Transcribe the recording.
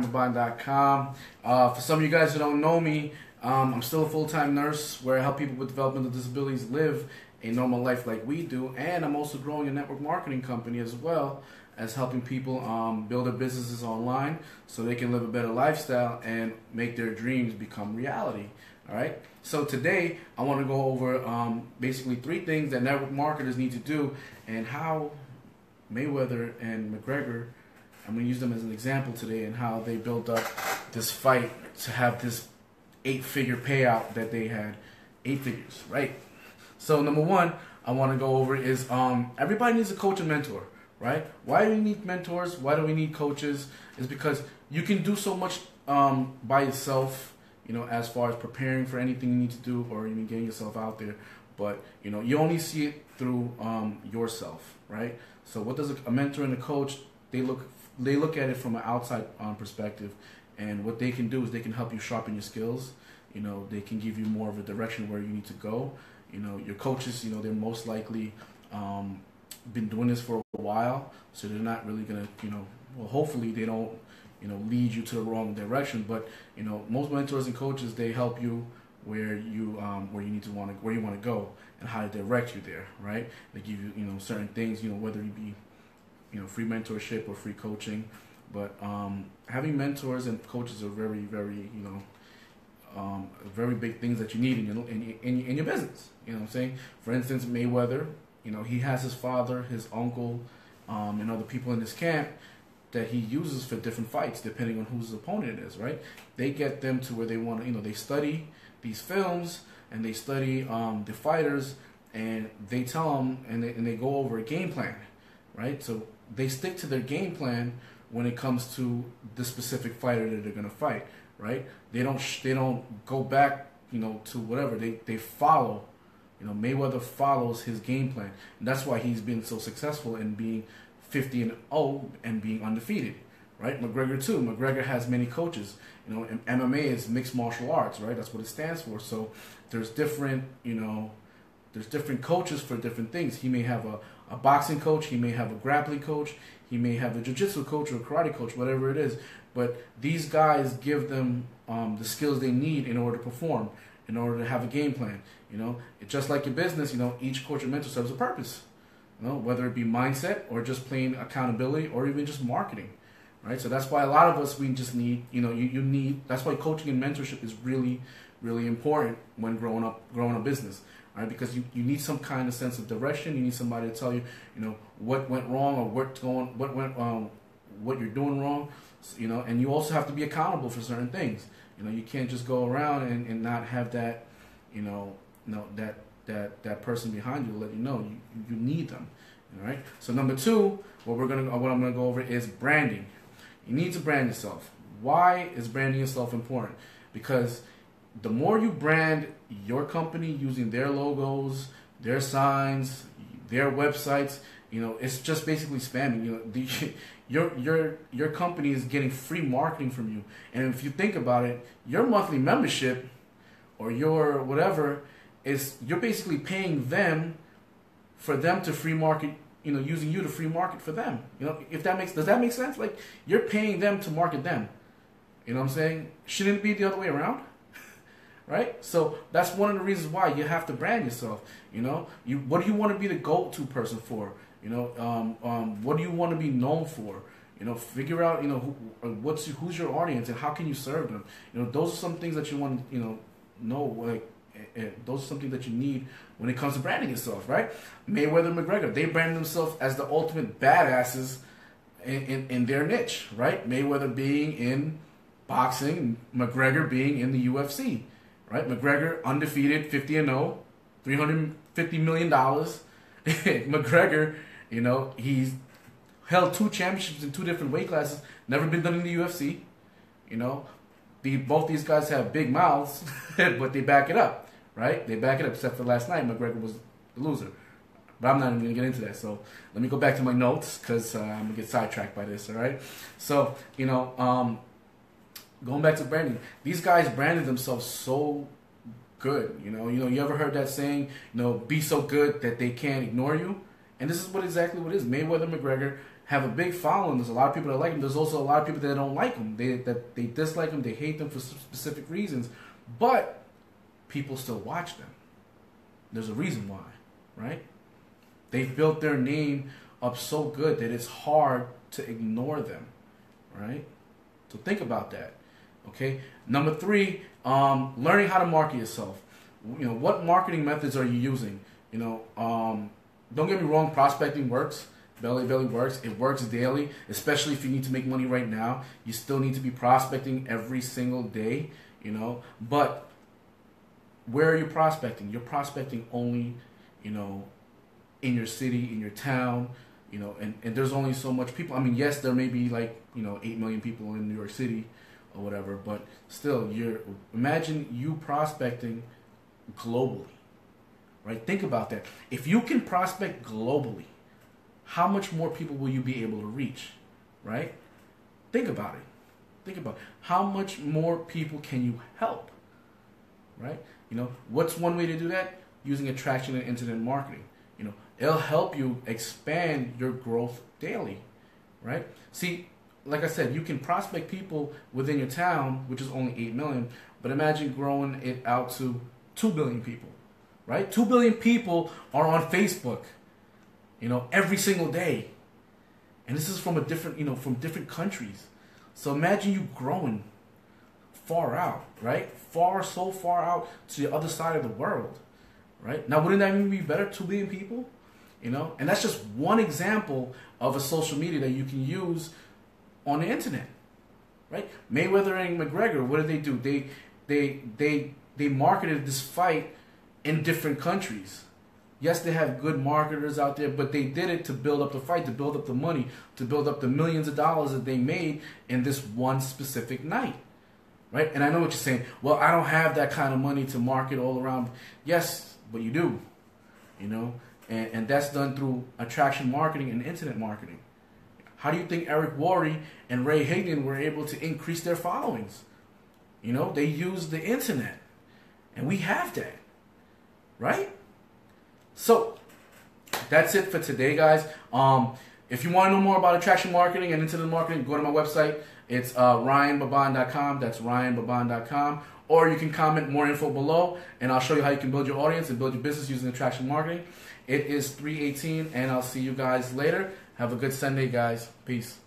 McGregor.com. For some of you guys who don't know me, I'm still a full-time nurse where I help people with developmental disabilities live a normal life like we do, and I'm also growing a network marketing company as well as helping people build their businesses online so they can live a better lifestyle and make their dreams become reality. All right. So today I want to go over basically 3 things that network marketers need to do and how Mayweather and McGregor, I'm going to use them as an example today, and how they built up this fight to have this 8-figure payout that they had. 8 figures, right? So number 1 I want to go over is everybody needs a coach and mentor, right? Why do we need mentors? Why do we need coaches? It's because you can do so much by yourself, you know, as far as preparing for anything you need to do or even getting yourself out there. But, you know, you only see it through yourself, right? So what does a mentor and a coach, they look at it from an outside perspective, and what they can do is they can help you sharpen your skills. You know, they can give you more of a direction where you need to go. You know, your coaches, you know, they're most likely been doing this for a while, so they're not really gonna, you know, well, hopefully they don't, you know, lead you to the wrong direction. But, you know, most mentors and coaches, they help you where you need to where you want to go and how to direct you there, right? They give you, you know, certain things, you know, whether it be, you know, free mentorship or free coaching. But having mentors and coaches are very, very, you know, very big things that you need in your business. You know what I'm saying? For instance, Mayweather, you know, he has his father, his uncle, and other people in his camp that he uses for different fights, depending on who his opponent is, right? They get them to where they want to, you know, they study these films and they study the fighters, and they tell them and they go over a game plan, right? So they stick to their game plan when it comes to the specific fighter that they're going to fight, right? They don't go back, you know, to whatever. They follow, you know, Mayweather follows his game plan. And that's why he's been so successful in being 50-0 and being undefeated, right? McGregor too. McGregor has many coaches. You know, MMA is mixed martial arts, right? That's what it stands for. So there's different, you know, there's different coaches for different things. He may have a boxing coach, he may have a grappling coach, he may have a jiu-jitsu coach or a karate coach, whatever it is. But these guys give them the skills they need in order to perform, in order to have a game plan. You know, it's just like your business. You know, each coach or mentor serves a purpose. You know, whether it be mindset or just plain accountability or even just marketing, right? So that's why a lot of us, we just need, you know, you need. That's why coaching and mentorship is really, really important when growing a business. Right? Because you need some kind of sense of direction. You need somebody to tell you, you know, what went wrong or what you're doing wrong, you know. And you also have to be accountable for certain things. You know, you can't just go around and not have that, you know, that person behind you to let you know. You need them. All right. So number 2, what I'm gonna go over is branding. You need to brand yourself. Why is branding yourself important? Because the more you brand your company using their logos, their signs, their websites, you know, it's just basically spamming. You know, your company is getting free marketing from you. And if you think about it, your monthly membership or your whatever is, you're basically paying them for them to free market, you know, using you to free market for them. You know, does that make sense? Like, you're paying them to market them. You know what I'm saying? Shouldn't it be the other way around? Right? So that's one of the reasons why you have to brand yourself. You know, what do you want to be the go-to person for? You know, what do you want to be known for? You know, figure out, you know, who's your audience and how can you serve them. You know, those are some things that you want to, you know like those are something that you need when it comes to branding yourself, right? Mayweather and McGregor, they brand themselves as the ultimate badasses in their niche, right? Mayweather being in boxing, McGregor being in the UFC. Right, McGregor undefeated, 50-0, $350 million. McGregor, you know, he's held 2 championships in 2 different weight classes. Never been done in the UFC. You know, both these guys have big mouths, but they back it up, right? They back it up. Except for last night, McGregor was the loser. But I'm not even gonna get into that. So let me go back to my notes because I'm gonna get sidetracked by this. All right. So, you know, going back to branding, these guys branded themselves so good. You know, you ever heard that saying, you know, be so good that they can't ignore you? And this is exactly what it is. Mayweather and McGregor have a big following. There's a lot of people that like him. There's also a lot of people that don't like him. They dislike him. They hate them for specific reasons. But people still watch them. There's a reason why, right? They've built their name up so good that it's hard to ignore them, right? So think about that, okay? Number 3, learning how to market yourself. What marketing methods are you using? Don't get me wrong, prospecting works. Belly works. It works daily, especially if you need to make money right now. You still need to be prospecting every single day, But where are you prospecting? You're prospecting only, in your city, in your town, and there's only so much people. I mean, yes, there may be like, 8 million people in New York City or whatever, but still, imagine you prospecting globally, right? Think about that. If you can prospect globally, how much more people will you be able to reach, right? Think about it. Think about how much more people can you help, right? What's one way to do that? Using attraction and incident marketing. It'll help you expand your growth daily, right? See, like I said, you can prospect people within your town, which is only 8 million, but imagine growing it out to 2 billion people, right? 2 billion people are on Facebook, every single day. And this is from a different, from different countries. So imagine you growing far out, right? So far out to the other side of the world, right? Now, wouldn't that even be better? 2 billion people, And that's just one example of a social media that you can use on the internet, right? Mayweather and McGregor, what did they do? They marketed this fight in different countries. Yes, they have good marketers out there, but they did it to build up the fight, to build up the money, to build up the millions of dollars that they made in this one specific night, right? And I know what you're saying. Well, I don't have that kind of money to market all around. Yes, but you do, and that's done through attraction marketing and internet marketing. How do you think Eric Worre and Ray Higdon were able to increase their followings? They used the internet, and we have that, right? So that's it for today, guys. If you want to know more about attraction marketing and internet marketing, go to my website. It's ryanbaban.com. That's ryanbaban.com. Or you can comment more info below, and I'll show you how you can build your audience and build your business using attraction marketing. It is 3:18, and I'll see you guys later. Have a good Sunday, guys. Peace.